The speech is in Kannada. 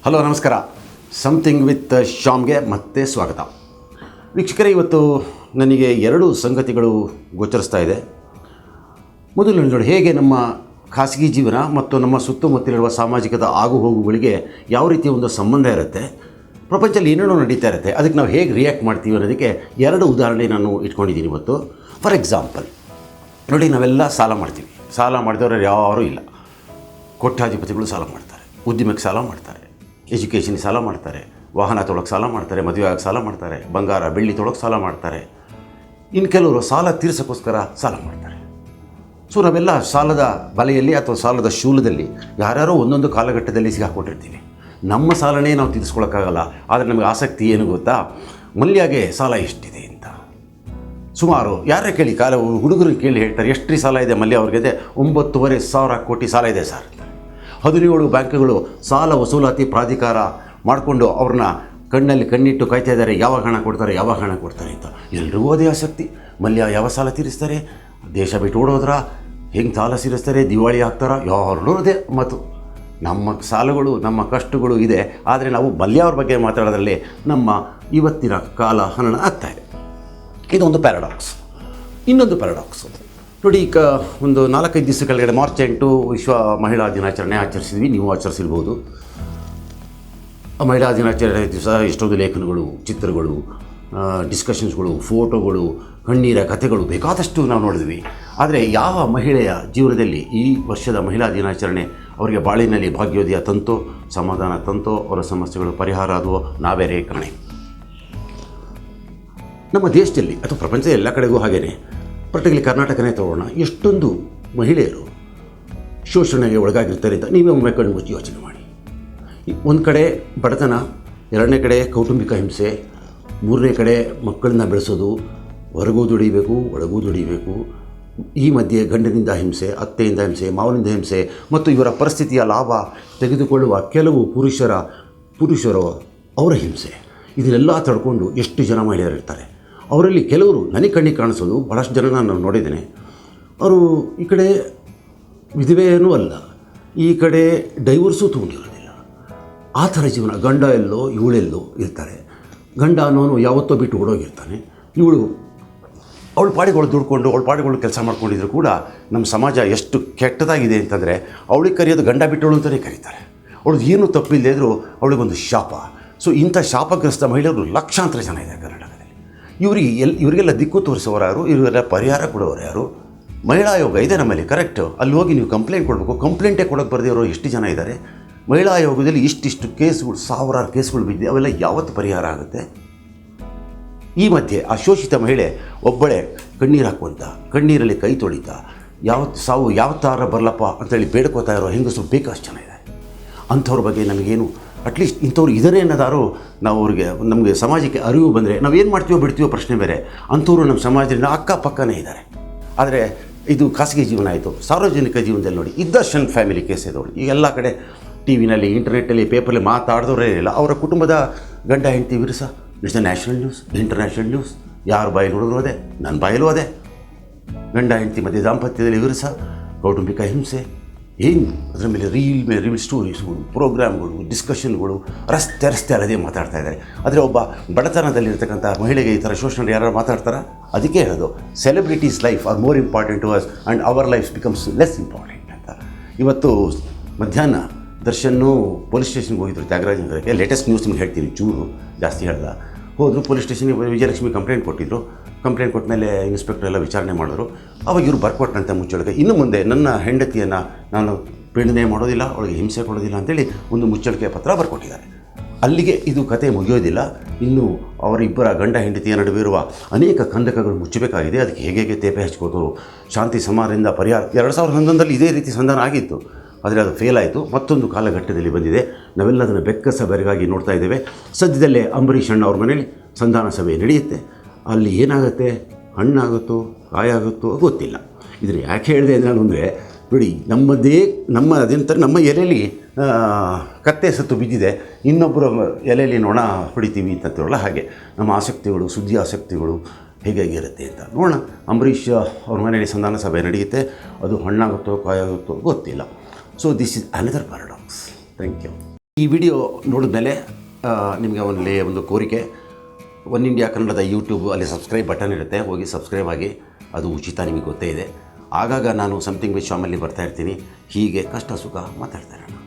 ಹಲೋ ನಮಸ್ಕಾರ. ಸಮಥಿಂಗ್ ವಿತ್ ಶ್ಯಾಮ್ಗೆ ಮತ್ತೆ ಸ್ವಾಗತ. ವೀಕ್ಷಕರೇ, ಇವತ್ತು ನನಗೆ ಎರಡು ಸಂಗತಿಗಳು ಗೋಚರಿಸ್ತಾ ಇದೆ. ಮೊದಲು ನೋಡಿ, ಹೇಗೆ ನಮ್ಮ ಖಾಸಗಿ ಜೀವನ ಮತ್ತು ನಮ್ಮ ಸುತ್ತಮುತ್ತಲಿರುವ ಸಾಮಾಜಿಕದ ಆಗುಹೋಗುಗಳಿಗೆ ಯಾವ ರೀತಿಯ ಒಂದು ಸಂಬಂಧ ಇರುತ್ತೆ, ಪ್ರಪಂಚದಲ್ಲಿ ಏನೇನೋ ನಡೀತಾ ಇರುತ್ತೆ, ಅದಕ್ಕೆ ನಾವು ಹೇಗೆ ರಿಯಾಕ್ಟ್ ಮಾಡ್ತೀವಿ ಅನ್ನೋದಕ್ಕೆ ಎರಡು ಉದಾಹರಣೆ ನಾನು ಇಟ್ಕೊಂಡಿದ್ದೀನಿ ಇವತ್ತು. ಫಾರ್ ಎಕ್ಸಾಂಪಲ್ ನೋಡಿ, ನಾವೆಲ್ಲ ಸಾಲ ಮಾಡ್ತೀವಿ. ಸಾಲ ಮಾಡಿದವರು ಯಾರೂ ಇಲ್ಲ. ಕೋಟ್ಯಾಧಿಪತಿಗಳು ಸಾಲ ಮಾಡ್ತಾರೆ, ಉದ್ಯಮಕ್ಕೆ ಸಾಲ ಮಾಡ್ತಾರೆ, ಎಜುಕೇಷನ್ಗೆ ಸಾಲ ಮಾಡ್ತಾರೆ, ವಾಹನ ತೊಳಕ್ಕೆ ಸಾಲ ಮಾಡ್ತಾರೆ, ಮದುವೆ ಆಗಿ ಸಾಲ ಮಾಡ್ತಾರೆ, ಬಂಗಾರ ಬೆಳ್ಳಿ ತೊಳಕ್ಕೆ ಸಾಲ ಮಾಡ್ತಾರೆ. ಇನ್ನು ಕೆಲವರು ಸಾಲ ತೀರ್ಸೋಕ್ಕೋಸ್ಕರ ಸಾಲ ಮಾಡ್ತಾರೆ. ಸೊ ನಾವೆಲ್ಲ ಸಾಲದ ಬಲೆಯಲ್ಲಿ ಅಥವಾ ಸಾಲದ ಶೂಲದಲ್ಲಿ ಯಾರ್ಯಾರೋ ಒಂದೊಂದು ಕಾಲಘಟ್ಟದಲ್ಲಿ ಸಿಗಾಕ್ಕೊಟ್ಟಿರ್ತೀವಿ. ನಮ್ಮ ಸಾಲನೇ ನಾವು ತೀರಿಸ್ಕೊಳಕ್ಕಾಗಲ್ಲ. ಆದರೆ ನಮಗೆ ಆಸಕ್ತಿ ಏನು ಗೊತ್ತಾ, ಮಲ್ಯಾಗೆ ಸಾಲ ಎಷ್ಟಿದೆ ಅಂತ. ಸುಮಾರು ಯಾರೇ ಕೇಳಿ, ಹುಡುಗರು ಕೇಳಿ ಹೇಳ್ತಾರೆ, ಎಷ್ಟು ಸಾಲ ಇದೆ ಮಲ್ಯ ಅವ್ರಿಗೆ? 9,500 ಕೋಟಿ ಸಾಲ ಇದೆ ಸರ್. 17 ಬ್ಯಾಂಕ್ಗಳು ಸಾಲ ವಸೂಲಾತಿ ಪ್ರಾಧಿಕಾರ ಮಾಡಿಕೊಂಡು ಅವ್ರನ್ನ ಕಣ್ಣಲ್ಲಿ ಕಣ್ಣಿಟ್ಟು ಕಾಯ್ತಾ ಇದ್ದಾರೆ, ಯಾವಾಗ ಹಣ ಕೊಡ್ತಾರೆ ಅಂತ. ಎಲ್ರಿಗೂ ಅದೇ ಆಸಕ್ತಿ. ಮಲ್ಯ ಯಾವ ಸಾಲ ತೀರಿಸ್ತಾರೆ, ದೇಶ ಬಿಟ್ಟು ಓಡೋದ್ರ, ಹೆಂಗೆ ಸಾಲ ತೀರಿಸ್ತಾರೆ, ದಿವಾಳಿ ಆಗ್ತಾರ, ಯಾರು ಅದೇ ಮಾತು. ನಮ್ಮ ಸಾಲಗಳು ನಮ್ಮ ಕಷ್ಟಗಳು ಇದೆ, ಆದರೆ ನಾವು ಮಲ್ಯ ಅವ್ರ ಬಗ್ಗೆ ಮಾತಾಡೋದ್ರಲ್ಲಿ ನಮ್ಮ ಇವತ್ತಿನ ಕಾಲ ಹನನ ಆಗ್ತಾಯಿದೆ. ಇದೊಂದು ಪ್ಯಾರಾಡಾಕ್ಸ್. ಇನ್ನೊಂದು ಪ್ಯಾರಾಡಾಕ್ಸ್ ನೋಡಿ, ಈಗ ಒಂದು 4-5 ದಿವಸ ಕೆಳಗಡೆ ಮಾರ್ಚ್ 8 ವಿಶ್ವ ಮಹಿಳಾ ದಿನಾಚರಣೆ ಆಚರಿಸಿದ್ವಿ. ನೀವು ಆಚರಿಸಿರ್ಬೋದು. ಮಹಿಳಾ ದಿನಾಚರಣೆ ದಿವಸ ಎಷ್ಟೊಂದು ಲೇಖನಗಳು, ಚಿತ್ರಗಳು, ಡಿಸ್ಕಷನ್ಸ್ಗಳು, ಫೋಟೋಗಳು, ಕಣ್ಣೀರ ಕಥೆಗಳು ಬೇಕಾದಷ್ಟು ನಾವು ನೋಡಿದ್ವಿ. ಆದರೆ ಯಾವ ಮಹಿಳೆಯ ಜೀವನದಲ್ಲಿ ಈ ವರ್ಷದ ಮಹಿಳಾ ದಿನಾಚರಣೆ ಅವರಿಗೆ ಬಾಳಿನಲ್ಲಿ ಭಾಗ್ಯೋದಯ ತಂತೋ, ಸಮಾಧಾನ ತಂತೋ, ಅವರ ಸಮಸ್ಯೆಗಳು ಪರಿಹಾರ ಆದವೋ ನಾವೇ ಕಾಣೆ. ನಮ್ಮ ದೇಶದಲ್ಲಿ ಅಥವಾ ಪ್ರಪಂಚದ ಎಲ್ಲ ಕಡೆಗೂ ಹಾಗೆಯೇ, ಪರ್ಟಿಕ್ಯುಲರ್ಲಿ ಕರ್ನಾಟಕನೇ ತಗೊಳ್ಳೋಣ, ಎಷ್ಟೊಂದು ಮಹಿಳೆಯರು ಶೋಷಣೆಗೆ ಒಳಗಾಗಿರ್ತಾರೆ ಅಂತ ನೀವೇ ಒಮ್ಮೆ ಕಣ್ಣು ಮುಚ್ಚಿ ಯೋಚನೆ ಮಾಡಿ. ಒಂದು ಕಡೆ ಬಡತನ, ಎರಡನೇ ಕಡೆ ಕೌಟುಂಬಿಕ ಹಿಂಸೆ, ಮೂರನೇ ಕಡೆ ಮಕ್ಕಳನ್ನ ಬೆಳೆಸೋದು, ಹೊರಗೂ ದುಡಿಬೇಕು ಒಳಗೂ ದುಡಿಬೇಕು, ಈ ಮಧ್ಯೆ ಗಂಡನಿಂದ ಹಿಂಸೆ, ಅತ್ತೆಯಿಂದ ಹಿಂಸೆ, ಮಾವನಿಂದ ಹಿಂಸೆ, ಮತ್ತು ಇವರ ಪರಿಸ್ಥಿತಿಯ ಲಾಭ ತೆಗೆದುಕೊಳ್ಳುವ ಕೆಲವು ಪುರುಷರು ಅವರ ಹಿಂಸೆ, ಇದನ್ನೆಲ್ಲ ತಡ್ಕೊಂಡು ಎಷ್ಟು ಜನ ಮಹಿಳೆಯರಿರ್ತಾರೆ. ಅವರಲ್ಲಿ ಕೆಲವರು ನನಗೆ ಕಣ್ಣಿಗೆ ಕಾಣಿಸೋದು ಭಾಳಷ್ಟು ಜನ ನಾನು ನೋಡಿದ್ದೇನೆ. ಅವರು ಈ ಕಡೆ ವಿಧವೆಯೂ ಅಲ್ಲ, ಈ ಕಡೆ ಡೈವರ್ಸೂ ತೊಗೊಂಡಿರೋದಿಲ್ಲ. ಆ ಥರ ಜೀವನ. ಗಂಡ ಎಲ್ಲೋ ಇವಳೆಲ್ಲೋ ಇರ್ತಾರೆ. ಗಂಡ ಅನ್ನೋನು ಯಾವತ್ತೋ ಬಿಟ್ಟು ಓಡೋಗಿರ್ತಾನೆ. ಅವಳ ಪಾಡಿಗಳು ದುಡ್ಕೊಂಡು ಅವಳ ಪಾಡಿಗಳು ಕೆಲಸ ಮಾಡ್ಕೊಂಡಿದ್ರು ಕೂಡ ನಮ್ಮ ಸಮಾಜ ಎಷ್ಟು ಕೆಟ್ಟದಾಗಿದೆ ಅಂತಂದರೆ, ಅವಳಿಗೆ ಕರೆಯೋದು ಗಂಡ ಬಿಟ್ಟವಳು ಅಂತಲೇ ಕರೀತಾರೆ. ಅವಳಿಗೆ ಏನೂ ತಪ್ಪಿಲ್ಲದೆ ಇದ್ದರೂ ಅವಳಿಗೊಂದು ಶಾಪ. ಸೊ ಇಂಥ ಶಾಪಗ್ರಸ್ತ ಮಹಿಳೆಯರು ಲಕ್ಷಾಂತರ ಜನ ಇದೆ ಕರ್ನಾಟಕದಲ್ಲಿ. ಇವರಿಗೆಲ್ಲ ದಿಕ್ಕು ತೋರಿಸೋರು ಯಾರು, ಇವರಿಗೆಲ್ಲ ಪರಿಹಾರ ಕೊಡೋರು ಯಾರು? ಮಹಿಳಾ ಆಯೋಗ ಇದೆ ನಮ್ಮಲ್ಲಿ, ಕರೆಕ್ಟು. ಅಲ್ಲಿ ಹೋಗಿ ನೀವು ಕಂಪ್ಲೇಂಟ್ ಕೊಡಬೇಕು. ಕಂಪ್ಲೇಂಟೇ ಕೊಡೋಕ್ಕೆ ಬರದಿರೋ ಎಷ್ಟು ಜನ ಇದ್ದಾರೆ. ಮಹಿಳಾ ಆಯೋಗದಲ್ಲಿ ಇಷ್ಟಿಷ್ಟು ಕೇಸ್ಗಳು, ಸಾವಿರಾರು ಕೇಸ್ಗಳು ಬಿದ್ದಿದೆ. ಅವೆಲ್ಲ ಯಾವತ್ತು ಪರಿಹಾರ ಆಗುತ್ತೆ? ಈ ಮಧ್ಯೆ ಆ ಶೋಷಿತ ಮಹಿಳೆ ಒಬ್ಬಳೇ ಕಣ್ಣೀರು ಹಾಕುವಂಥ, ಕಣ್ಣೀರಲ್ಲಿ ಕೈ ತೊಳಿತಾ, ಸಾವು ಯಾವ ಥರ ಬರಲಪ್ಪ ಅಂತೇಳಿ ಬೇಡ್ಕೋತಾ ಇರೋ ಹೆಂಗಸರು ಬೇಕಷ್ಟು ಜನ ಇದೆ. ಅಂಥವ್ರ ಬಗ್ಗೆ ನಮಗೇನು, ಅಟ್ಲೀಸ್ಟ್ ಇಂಥವ್ರು ಇದನ್ನೇ ಅನ್ನೋದಾರು ನಾವು ನಮಗೆ ಸಮಾಜಕ್ಕೆ ಅರಿವು ಬಂದರೆ ನಾವೇನು ಮಾಡ್ತೀವೋ ಬಿಡ್ತೀವೋ ಪ್ರಶ್ನೆ ಬೇರೆ. ಅಂಥವ್ರು ನಮ್ಮ ಸಮಾಜದಿಂದ ಅಕ್ಕಪಕ್ಕನೇ ಇದ್ದಾರೆ. ಆದರೆ ಇದು ಖಾಸಗಿ ಜೀವನ ಆಯಿತು. ಸಾರ್ವಜನಿಕ ಜೀವನದಲ್ಲಿ ನೋಡಿ, ದರ್ಶನ್ ಫ್ಯಾಮಿಲಿ ಕೇಸ್ ಇದೆ ನೋಡಿ. ಈಗ ಎಲ್ಲ ಕಡೆ ಟಿ ವಿನಲ್ಲಿ, ಇಂಟರ್ನೆಟ್ಟಲ್ಲಿ, ಪೇಪರಲ್ಲಿ ಮಾತಾಡಿದವರೇ ಇಲ್ಲ. ಅವರ ಕುಟುಂಬದ ಗಂಡ ಹೆಂಡತಿ ವಿರುಸ it's the national news, international news. ಯಾರು ಬಾಯಲ್ಲಿ ನೋಡಿದ್ರು ಅದೇ, ನನ್ನ ಬಾಯಲ್ಲೂ ಅದೇ. ಗಂಡ ಹೆಂಡತಿ ಮಧ್ಯೆ ದಾಂಪತ್ಯದಲ್ಲಿ ವಿರುಸ, ಕೌಟುಂಬಿಕ ಹಿಂಸೆ, ಏನು ಅದರ ಮೇಲೆ ರೀಲ್ ಸ್ಟೋರೀಸ್ಗಳು, ಪ್ರೋಗ್ರಾಮ್ಗಳು, ಡಿಸ್ಕಷನ್ಗಳು, ರಸ್ತೆ ಅಲ್ಲದೇ ಮಾತಾಡ್ತಾ ಇದ್ದಾರೆ. ಆದರೆ ಒಬ್ಬ ಬಡತನದಲ್ಲಿರ್ತಕ್ಕಂಥ ಮಹಿಳೆಗೆ ಈ ಥರ ಶೋಷಣೆ ಯಾರು ಮಾತಾಡ್ತಾರ? ಅದಕ್ಕೆ ಹೇಳೋದು, celebrities life are more important to us and our life becomes less important ಅಂತ. ಇವತ್ತು ಮಧ್ಯಾಹ್ನ ದರ್ಶನ್ನು ಪೊಲೀಸ್ ಸ್ಟೇಷನ್ಗೆ ಹೋಗಿದ್ರು, ತ್ಯಾಗರಾಜ ನಗರಕ್ಕೆ. ಲೇಟೆಸ್ಟ್ ನ್ಯೂಸ್ ನಿಮ್ಗೆ ಹೇಳ್ತೀನಿ, ಚೂರು ಜಾಸ್ತಿ ಹೇಳ್ದ. ಹೋದರು ಪೊಲೀಸ್ ಸ್ಟೇಷನ್ಗೆ, ವಿಜಯಲಕ್ಷ್ಮಿ ಕಂಪ್ಲೇಂಟ್ ಕೊಟ್ಟಿದ್ದರು. ಕಂಪ್ಲೇಂಟ್ ಕೊಟ್ಟ ಮೇಲೆ ಇನ್ಸ್ಪೆಕ್ಟರ್ ಎಲ್ಲ ವಿಚಾರಣೆ ಮಾಡಿದ್ರು. ಅವಾಗ ಇವರು ಬರ್ಕೊಟ್ಟಂತೆ ಮುಚ್ಚಳಿಕೆ, ಇನ್ನು ಮುಂದೆ ನನ್ನ ಹೆಂಡತಿಯನ್ನು ನಾನು ಪೀಡನೆ ಮಾಡೋದಿಲ್ಲ, ಅವಳಿಗೆ ಹಿಂಸೆ ಕೊಡೋದಿಲ್ಲ ಅಂತೇಳಿ ಒಂದು ಮುಚ್ಚಳಿಕೆ ಪತ್ರ ಬರ್ಕೊಟ್ಟಿದ್ದಾರೆ. ಅಲ್ಲಿಗೆ ಇದು ಕತೆ ಮುಗಿಯೋದಿಲ್ಲ. ಇನ್ನು ಅವರಿಬ್ಬರ ಗಂಡ ಹೆಂಡತಿಯ ನಡುವೆ ಇರುವ ಅನೇಕ ಕಂದಕಗಳು ಮುಚ್ಚಬೇಕಾಗಿದೆ. ಅದಕ್ಕೆ ಹೇಗೆ ತೇಪೆ ಹಚ್ಕೋದು, ಶಾಂತಿ ಸಮಾರಂಭದಿಂದ ಪರಿಹಾರ. 2011ರಲ್ಲಿ ಇದೇ ರೀತಿ ಸಂಧಾನ ಆಗಿತ್ತು, ಆದರೆ ಅದು ಫೇಲ್ ಆಯಿತು. ಮತ್ತೊಂದು ಕಾಲಘಟ್ಟದಲ್ಲಿ ಬಂದಿದೆ. ನಾವೆಲ್ಲ ಅದನ್ನು ಬೆಕ್ಕಸ ಬೆರಗಾಗಿ ನೋಡ್ತಾ ಇದ್ದೇವೆ. ಸದ್ಯದಲ್ಲೇ ಅಂಬರೀಷ್ ಅಣ್ಣ ಅವ್ರ ಮನೇಲಿ ಸಂಧಾನ ಸಭೆ ನಡೆಯುತ್ತೆ. ಅಲ್ಲಿ ಏನಾಗುತ್ತೆ, ಹಣ್ಣಾಗುತ್ತೋ ಕಾಯಾಗುತ್ತೋ ಗೊತ್ತಿಲ್ಲ. ಇದನ್ನು ಯಾಕೆ ಹೇಳಿದೆ ನಾನು ಅಂದರೆ, ನೋಡಿ, ನಮ್ಮ ಎಲೆಯಲ್ಲಿ ಕತ್ತೆ ಸತ್ತು ಬಿದ್ದಿದೆ, ಇನ್ನೊಬ್ಬರ ಎಲೆಯಲ್ಲಿ ನೊಣ ಹೊಡಿತೀವಿ ಅಂತೇಳಲ್ಲ, ಹಾಗೆ ನಮ್ಮ ಆಸಕ್ತಿಗಳು, ಸುದ್ದಿ ಆಸಕ್ತಿಗಳು ಹೇಗಾಗಿರುತ್ತೆ ಅಂತ ನೋಡೋಣ. ಅಂಬರೀಷ್ ಅವ್ರ ಮನೆಯಲ್ಲಿ ಸಂಧಾನ ಸಭೆ ನಡೆಯುತ್ತೆ. ಅದು ಹಣ್ಣಾಗುತ್ತೋ ಕಾಯಾಗುತ್ತೋ ಗೊತ್ತಿಲ್ಲ. So this is another paradox. Thank you. ಈ ವಿಡಿಯೋ ನೋಡಿದ್ಮೇಲೆ ನಿಮಗೆ ಒಂದು ಕೋರಿಕೆ, ಒನ್ ಇಂಡಿಯಾ ಕನ್ನಡದ ಯೂಟ್ಯೂಬ್ ಅಲ್ಲಿ ಸಬ್ಸ್ಕ್ರೈಬ್ ಬಟನ್ ಇರುತ್ತೆ, ಹೋಗಿ ಸಬ್ಸ್ಕ್ರೈಬ್ ಆಗಿ, ಅದು ಉಚಿತ, ನಿಮಗೆ ಗೊತ್ತೇ ಇದೆ. ಆಗಾಗ ನಾನು ಸಮಥಿಂಗ್ ವಿತ್ ಶ್ಯಾಮಲ್ಲಿ ಬರ್ತಾಯಿರ್ತೀನಿ. ಹೀಗೆ ಕಷ್ಟ ಸುಖ ಮಾತಾಡ್ತಾ ಇರೋಣ.